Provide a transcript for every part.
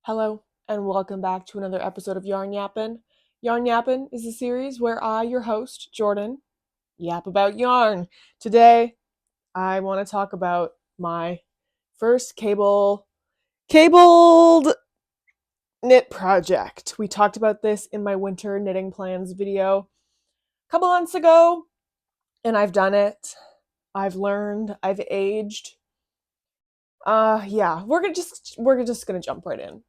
Hello, and welcome back to another episode of Yarn Yappin'. Yarn Yappin' is a series where I, your host, Jordan, yap about yarn. Today, I want to talk about my first cabled knit project. We talked about this in my winter knitting plans video a couple months ago, and I've done it. I've learned, I've aged. Yeah, we're just gonna jump right in.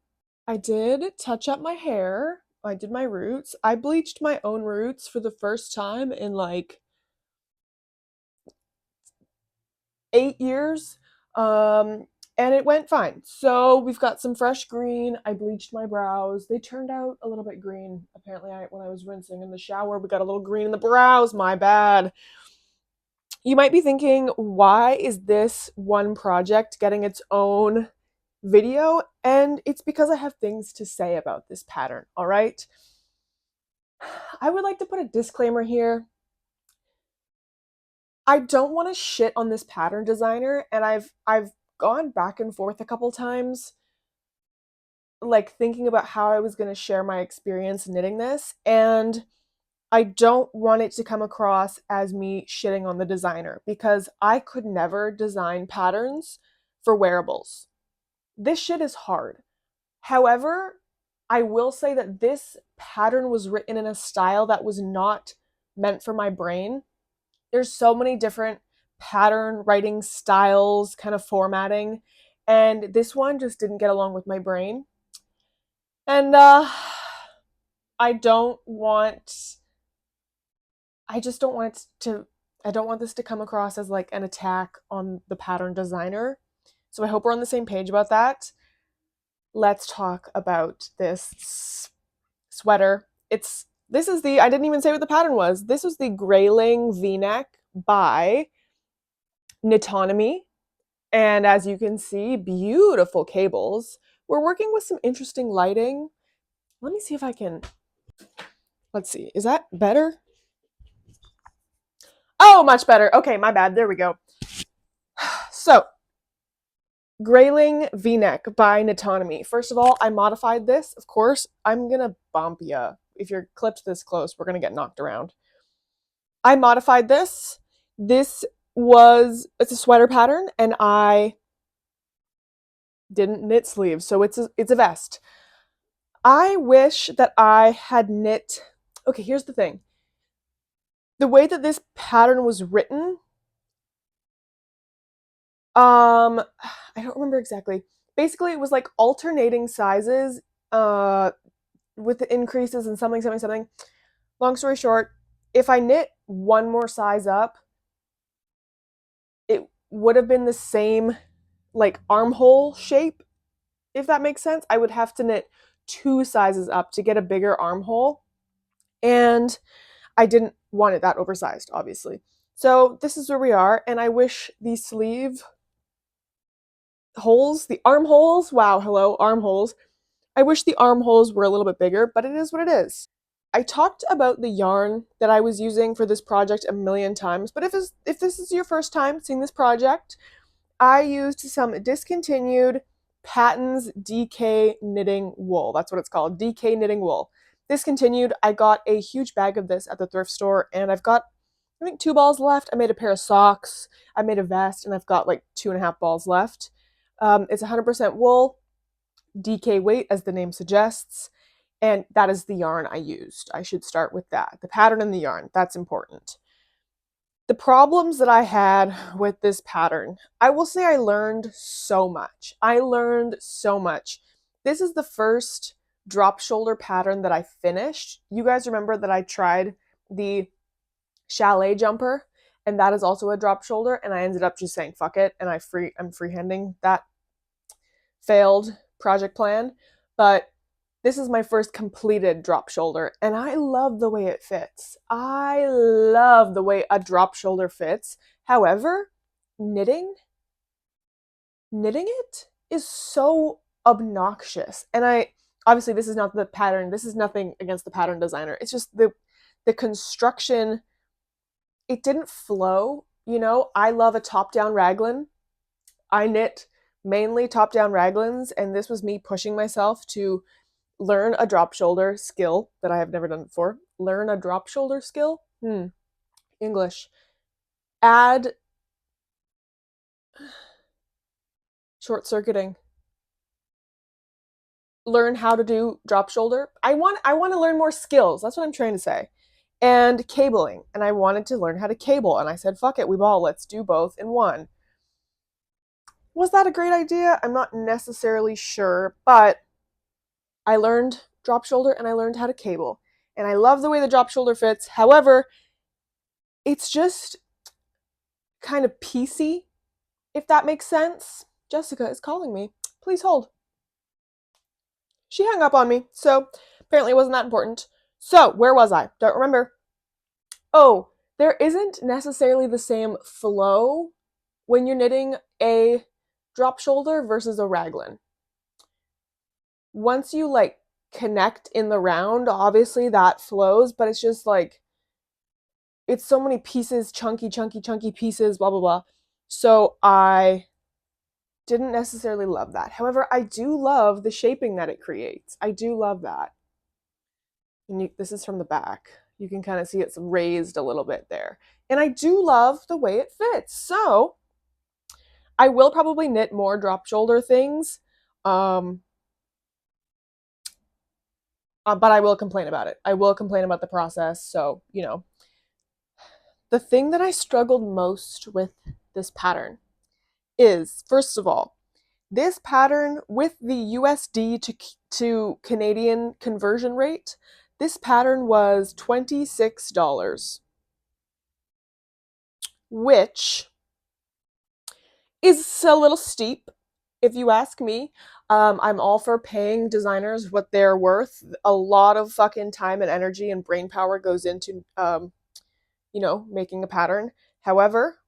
I did touch up my hair. I did my roots. I bleached my own roots for the first time in like 8 years. And it went fine. So we've got some fresh green. I bleached my brows. They turned out a little bit green. Apparently, when I was rinsing in the shower, we got a little green in the brows. My bad. You might be thinking, why is this one project getting its own video? And it's because I have things to say about this pattern, all right? I would like to put a disclaimer here. I don't want to shit on this pattern designer, and I've gone back and forth a couple times, like thinking about how I was going to share my experience knitting this, and I don't want it to come across as me shitting on the designer because I could never design patterns for wearables. This shit is hard. However, I will say that this pattern was written in a style that was not meant for my brain. There's so many different pattern writing styles, kind of formatting, and this one just didn't get along with my brain. And I don't want I just don't want it to I don't want this to come across as like an attack on the pattern designer. So I hope we're on the same page about that. Let's talk about this sweater. I didn't even say what the pattern was. This was the grayling v-neck by Knitonomy. And as you can see, beautiful cables. We're working with some interesting lighting. Let me see if I can, let's see, is that better? Oh, much better. Okay, my bad. There we go. So, grayling v-neck by Knitonomy. First of all, I modified this. Of course, I'm gonna bump ya. If you're clipped this close, we're gonna get knocked around. I modified this. It's a sweater pattern, and I didn't knit sleeves, so it's a vest. I wish that I had knit. Okay, here's the thing. The way that this pattern was written, I don't remember exactly. Basically, it was like alternating sizes, with the increases and something. Long story short, if I knit one more size up, it would have been the same like armhole shape, if that makes sense. I would have to knit 2 sizes up to get a bigger armhole, and I didn't want it that oversized, obviously. So this is where we are, and I wish the sleeve holes, the armholes, wow, hello, armholes. I wish the armholes were a little bit bigger, but it is what it is. I talked about the yarn that I was using for this project a million times, but if this is your first time seeing this project, I used some discontinued Patton's DK knitting wool. That's what it's called, DK knitting wool. Discontinued. I got a huge bag of this at the thrift store, and I've got, I think, 2 balls left. I made a pair of socks, I made a vest, and I've got like 2.5 balls left. It's 100% wool, DK weight, as the name suggests, and that is the yarn I used. I should start with that. The pattern and the yarn, that's important. The problems that I had with this pattern, I will say I learned so much. This is the first drop shoulder pattern that I finished. You guys remember that I tried the chalet jumper, and that is also a drop shoulder, and I ended up just saying fuck it, and I'm freehanding that failed project plan. But this is my first completed drop shoulder, and I love the way it fits. I love the way a drop shoulder fits. However, knitting it is so obnoxious. And obviously this is not the pattern. This is nothing against the pattern designer. It's just the construction, it didn't flow. I love a top-down raglan. I knit mainly top-down raglans, and this was me pushing myself to learn a drop shoulder skill that I have never done before. Learn a drop shoulder skill? English. Add short-circuiting. Learn how to do drop shoulder. I want to learn more skills. That's what I'm trying to say. And cabling. And I wanted to learn how to cable. And I said, fuck it, we ball, let's do both in one. Was that a great idea? I'm not necessarily sure, but I learned drop shoulder and I learned how to cable. And I love the way the drop shoulder fits. However, it's just kind of piecey, if that makes sense. Jessica is calling me. Please hold. She hung up on me, so apparently it wasn't that important. So, where was I? Don't remember. Oh, there isn't necessarily the same flow when you're knitting a drop shoulder versus a raglan. Once you like connect in the round, obviously that flows, but it's just like it's so many pieces, chunky pieces, blah blah blah. So I didn't necessarily love that. However, I do love the shaping that it creates. I do love that. And this is from the back. You can kind of see it's raised a little bit there. And I do love the way it fits. So I will probably knit more drop shoulder things. But I will complain about it. I will complain about the process. So, the thing that I struggled most with this pattern is, first of all, this pattern with the USD to Canadian conversion rate, this pattern was $26, which is a little steep, if you ask me. I'm all for paying designers what they're worth. A lot of fucking time and energy and brain power goes into, making a pattern. However,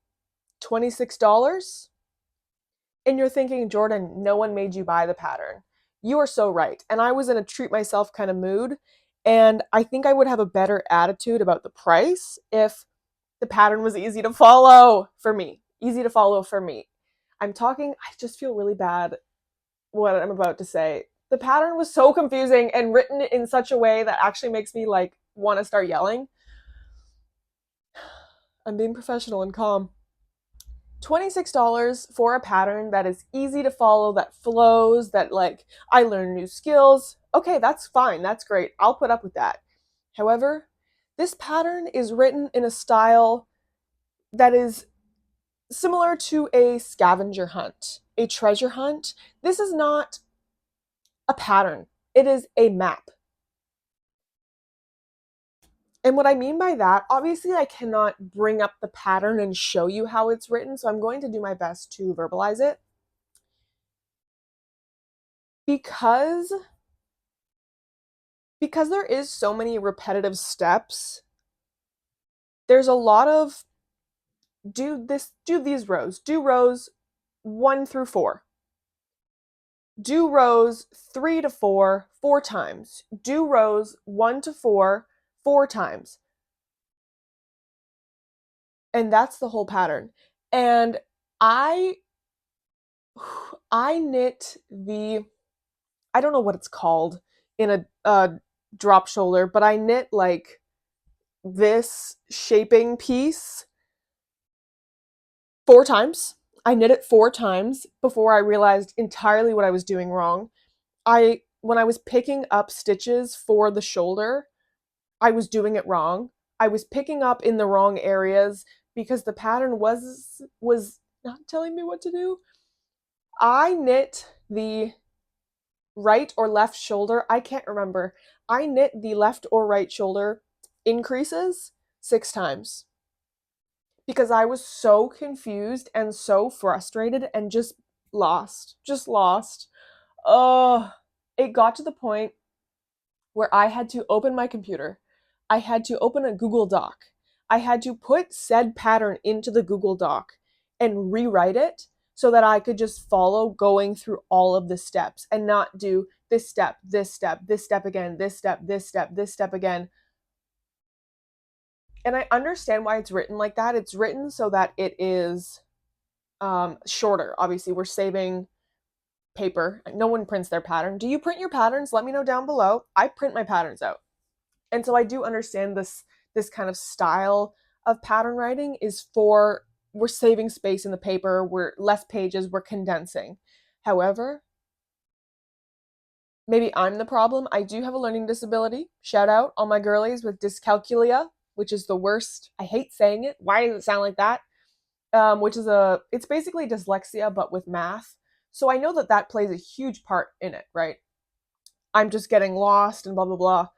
$26, and you're thinking, Jordan, no one made you buy the pattern. You are so right. And I was in a treat myself kind of mood. And I think I would have a better attitude about the price if the pattern was easy to follow for me. Easy to follow for me. I just feel really bad what I'm about to say. The pattern was so confusing and written in such a way that actually makes me like want to start yelling. I'm being professional and calm. $26 for a pattern that is easy to follow, that flows, that like I learn new skills. Okay, that's fine. That's great. I'll put up with that. However, this pattern is written in a style that is similar to a scavenger hunt, a treasure hunt. This is not a pattern. It is a map. And what I mean by that, obviously I cannot bring up the pattern and show you how it's written, so I'm going to do my best to verbalize it. Because there is so many repetitive steps, there's a lot of do these rows, do rows 1 through 4. Do rows 3 to 4 4 times. Do rows 1 to 4 4 times. And that's the whole pattern. And I knit I don't know what it's called in a drop shoulder, but I knit like this shaping piece 4 times. I knit it 4 times before I realized entirely what I was doing wrong. When I was picking up stitches for the shoulder, I was doing it wrong. I was picking up in the wrong areas because the pattern was not telling me what to do. I knit the right or left shoulder. I can't remember. I knit the left or right shoulder increases 6 times because I was so confused and so frustrated and just lost. Oh, it got to the point where I had to open my computer. I had to open a Google Doc. I had to put said pattern into the Google Doc and rewrite it so that I could just follow going through all of the steps and not do this step, this step, this step again, this step, this step, this step again. And I understand why it's written like that. It's written so that it is shorter. Obviously, we're saving paper. No one prints their pattern. Do you print your patterns? Let me know down below. I print my patterns out. And so I do understand this kind of style of pattern writing is for, we're saving space in the paper, we're less pages, we're condensing. However, maybe I'm the problem. I do have a learning disability. Shout out all my girlies with dyscalculia, which is the worst. I hate saying it. Why does it sound like that? Which is it's basically dyslexia, but with math. So I know that that plays a huge part in it, right? I'm just getting lost and blah, blah,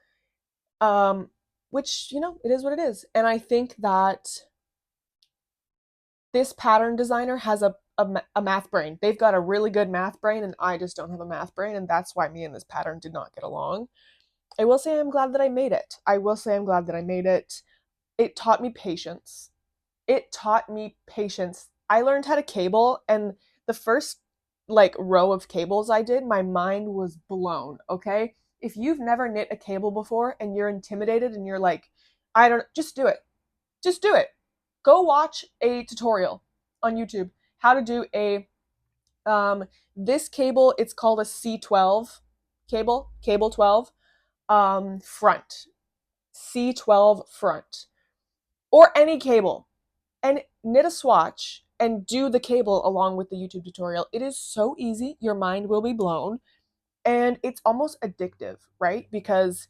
blah. Which, it is what it is. And I think that this pattern designer has a math brain. They've got a really good math brain, and I just don't have a math brain. And that's why me and this pattern did not get along. I will say I'm glad that I made it. I will say I'm glad that I made it. It taught me patience. It taught me patience. I learned how to cable, and the first row of cables I did, my mind was blown, okay? If you've never knit a cable before and you're intimidated and you're like, I don't, just do it. Just do it. Go watch a tutorial on YouTube how to do this cable, it's called a C12 cable 12 front. C12 front. Or any cable. And knit a swatch and do the cable along with the YouTube tutorial. It is so easy. Your mind will be blown. And it's almost addictive, right? Because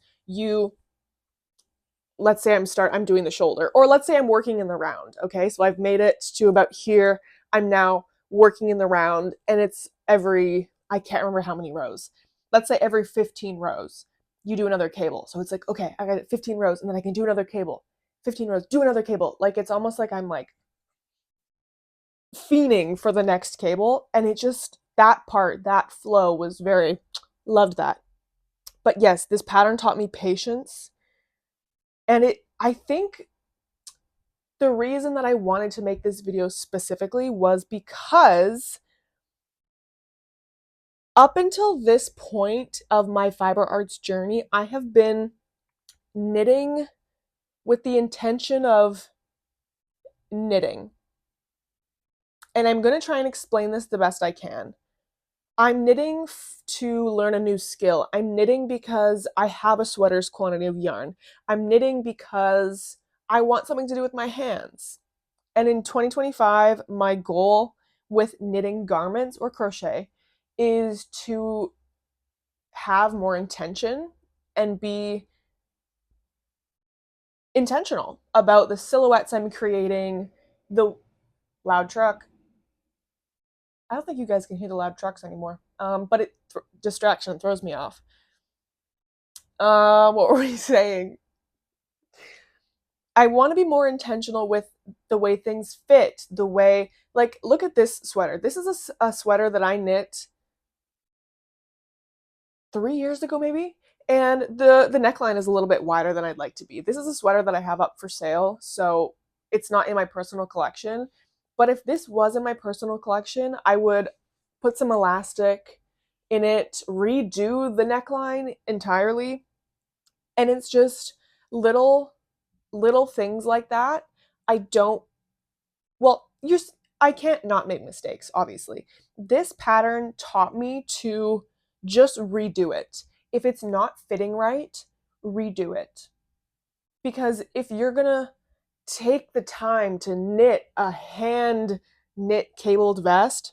let's say I'm doing the shoulder, or let's say I'm working in the round. Okay, so I've made it to about here. I'm now working in the round, and it's I can't remember how many rows. Let's say every 15 rows, you do another cable. So it's like, okay, I got 15 rows, and then I can do another cable. 15 rows, do another cable. Like, it's almost like I'm like fiending for the next cable. And it just, that flow was very, loved that. But yes, this pattern taught me patience. And I think the reason that I wanted to make this video specifically was because up until this point of my fiber arts journey, I have been knitting with the intention of knitting. And I'm going to try and explain this the best I can. I'm knitting to learn a new skill. I'm knitting because I have a sweater's quantity of yarn. I'm knitting because I want something to do with my hands. And in 2025, my goal with knitting garments or crochet is to have more intention and be intentional about the silhouettes I'm creating, the loud truck. I don't think you guys can hear the loud trucks anymore, but distraction throws me off. What were we saying? I want to be more intentional with the way things fit, the way, look at this sweater. This is a sweater that I knit 3 years ago, maybe. And the neckline is a little bit wider than I'd like to be. This is a sweater that I have up for sale, so it's not in my personal collection. But if this was in my personal collection, I would put some elastic in it, redo the neckline entirely. And it's just little things like that. I don't, well, I can't not make mistakes, obviously. This pattern taught me to just redo it. If it's not fitting right, redo it. Because if you're gonna take the time to knit a hand knit cabled vest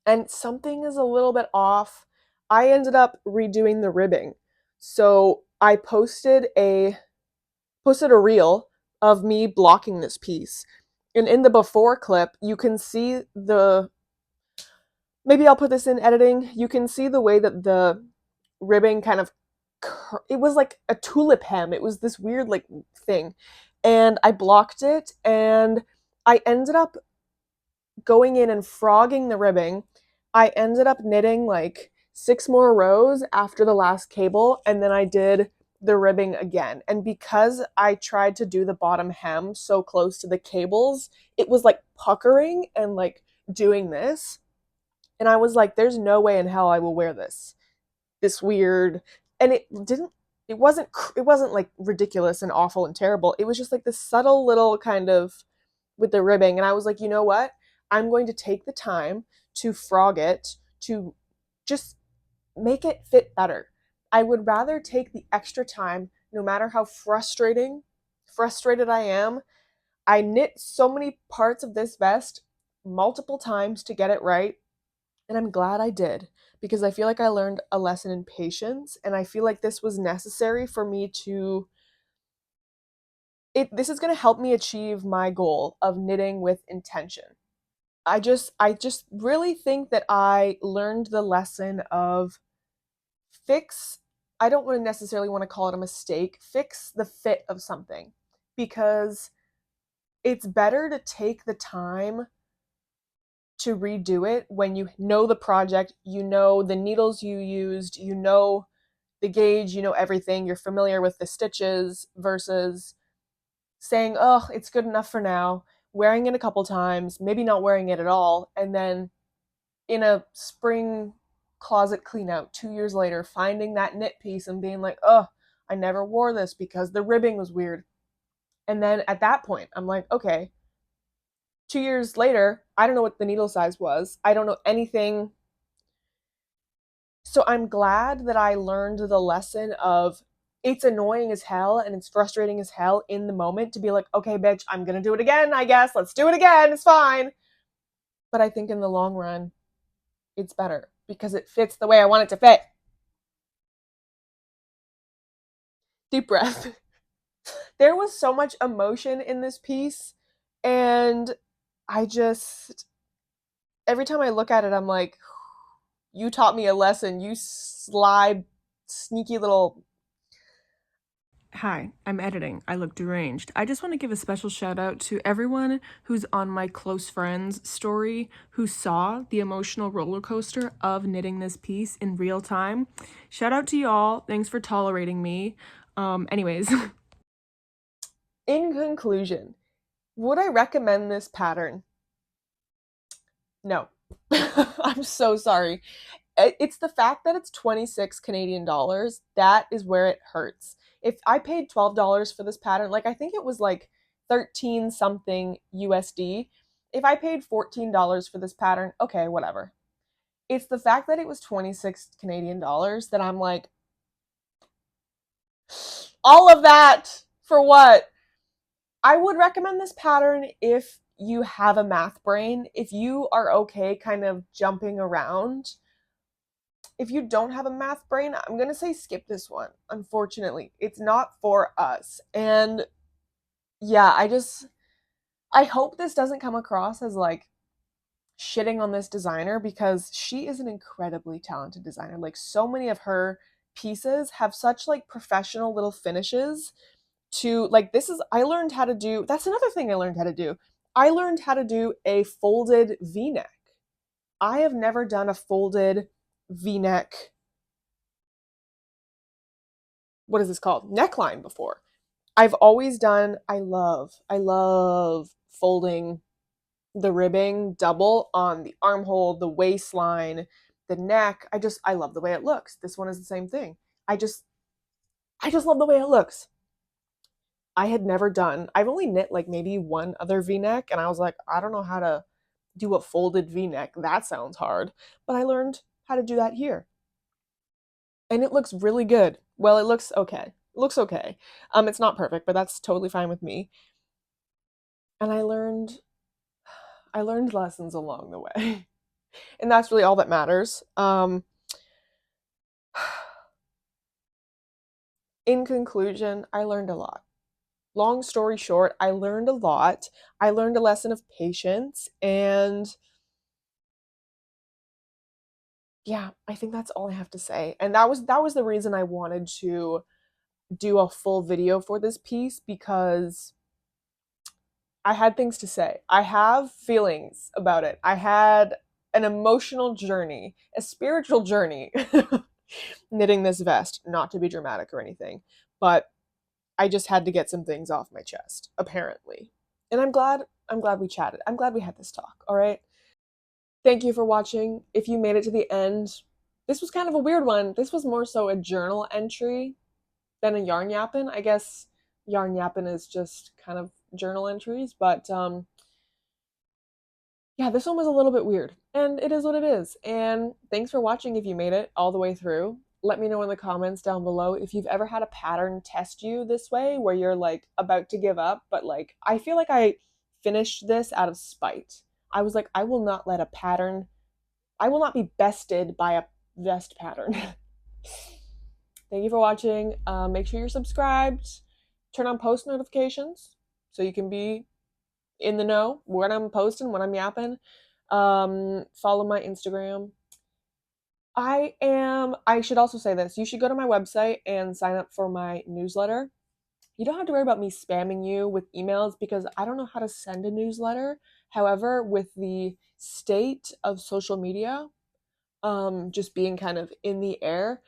and something is a little bit off, I ended up redoing the ribbing. So I posted a reel of me blocking this piece. And in the before clip, you can see maybe I'll put this in editing. You can see the way that the ribbing kind of, it was like a tulip hem. It was this weird thing. And I blocked it, and I ended up going in and frogging the ribbing. I ended up knitting 6 more rows after the last cable, and then I did the ribbing again. And because I tried to do the bottom hem so close to the cables, it was puckering and doing this. And I was like, there's no way in hell I will wear this weird. And it wasn't ridiculous and awful and terrible. It was just this subtle little kind of with the ribbing. And I was like, you know what? I'm going to take the time to frog it, to just make it fit better. I would rather take the extra time, no matter how frustrated I am. I knit so many parts of this vest multiple times to get it right, and I'm glad I did because I feel like I learned a lesson in patience, and I feel like this was necessary for me to this is going to help me achieve my goal of knitting with intention. I just really think that I learned the lesson of fix I don't want to necessarily want to call it a mistake, fix the fit of something, because it's better to take the time to redo it when you know the project, you know the needles you used, you know the gauge, you know everything, you're familiar with the stitches, versus saying, oh, it's good enough for now, wearing it a couple times, maybe not wearing it at all, and then in a spring closet clean out 2 years later, finding that knit piece and being like, oh, I never wore this because the ribbing was weird. And then at that point, I'm like, okay, 2 years later, I don't know what the needle size was. I don't know anything. So I'm glad that I learned the lesson of it's annoying as hell and it's frustrating as hell in the moment to be like, okay, bitch, I'm going to do it again, I guess. Let's do it again. It's fine. But I think in the long run, it's better because it fits the way I want it to fit. Deep breath. There was so much emotion in this piece, and I just every time I look at it, I'm like, you taught me a lesson, you sly sneaky little. Hi, I'm editing. I look deranged. I just want to give a special shout out to everyone who's on my close friends story who saw the emotional roller coaster of knitting this piece in real time. Shout out to y'all. Thanks for tolerating me. Anyways, in conclusion, would I recommend this pattern? No. I'm so sorry. It's the fact that it's 26 Canadian dollars that is where it hurts. If I paid $12 for this pattern, like I think it was like 13 something USD. If I paid $14 for this pattern, okay, whatever. It's the fact that it was 26 Canadian dollars that I'm like, all of that for what? I would recommend this pattern if you have a math brain, if you are okay kind of jumping around. If you don't have a math brain, I'm going to say skip this one. Unfortunately, it's not for us. And yeah, I hope this doesn't come across as like shitting on this designer because she is an incredibly talented designer. Like so many of her pieces have such like professional little finishes to like this is I learned how to do that's another thing I learned how to do. I learned how to do a folded V-neck. I have never done a folded V-neck, what is this called? Neckline before. I've always done I love folding the ribbing double on the armhole, the waistline, the neck. I love the way it looks. This one is the same thing. I just I just love the way it looks. I had never done. I've only knit like maybe one other V-neck and I was like, I don't know how to do a folded V-neck. That sounds hard. But I learned how to do that here. And it looks really good. Well, it looks okay. It looks okay. It's not perfect, but that's totally fine with me. And I learned lessons along the way. And that's really all that matters. In conclusion, I learned a lot. Long story short, I learned a lot. I learned a lesson of patience, and yeah, I think that's all I have to say. And that was the reason I wanted to do a full video for this piece, because I had things to say. I have feelings about it. I had an emotional journey, a spiritual journey knitting this vest, not to be dramatic or anything, but I just had to get some things off my chest, apparently. And I'm glad we chatted. I'm glad we had this talk, all right? Thank you for watching. If you made it to the end, this was kind of a weird one. This was more so a journal entry than a yarn yappin'. I guess yarn yappin' is just kind of journal entries, but Yeah, this one was a little bit weird, and it is what it is. And thanks for watching if you made it all the way through. Let me know in the comments down below if you've ever had a pattern test you this way where you're like about to give up, but like I feel like I finished this out of spite. I was like, I will not let a pattern, I will not be bested by a vest pattern. Thank you for watching. Make sure you're subscribed. Turn on post notifications so you can be in the know when I'm posting, when I'm yapping. Follow my Instagram. I should also say this. You should go to my website and sign up for my newsletter. You don't have to worry about me spamming you with emails because I don't know how to send a newsletter. However, with the state of social media, just being kind of in the air,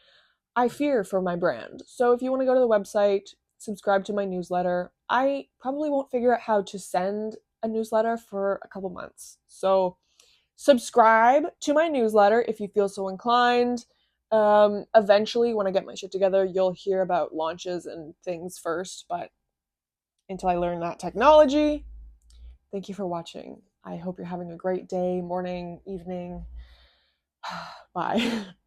I fear for my brand. So if you want to go to the website, subscribe to my newsletter, I probably won't figure out how to send a newsletter for a couple months. So subscribe to my newsletter if you feel so inclined. Eventually, when I get my shit together, you'll hear about launches and things first. But until I learn that technology, thank you for watching. I hope you're having a great day, morning, evening. Bye.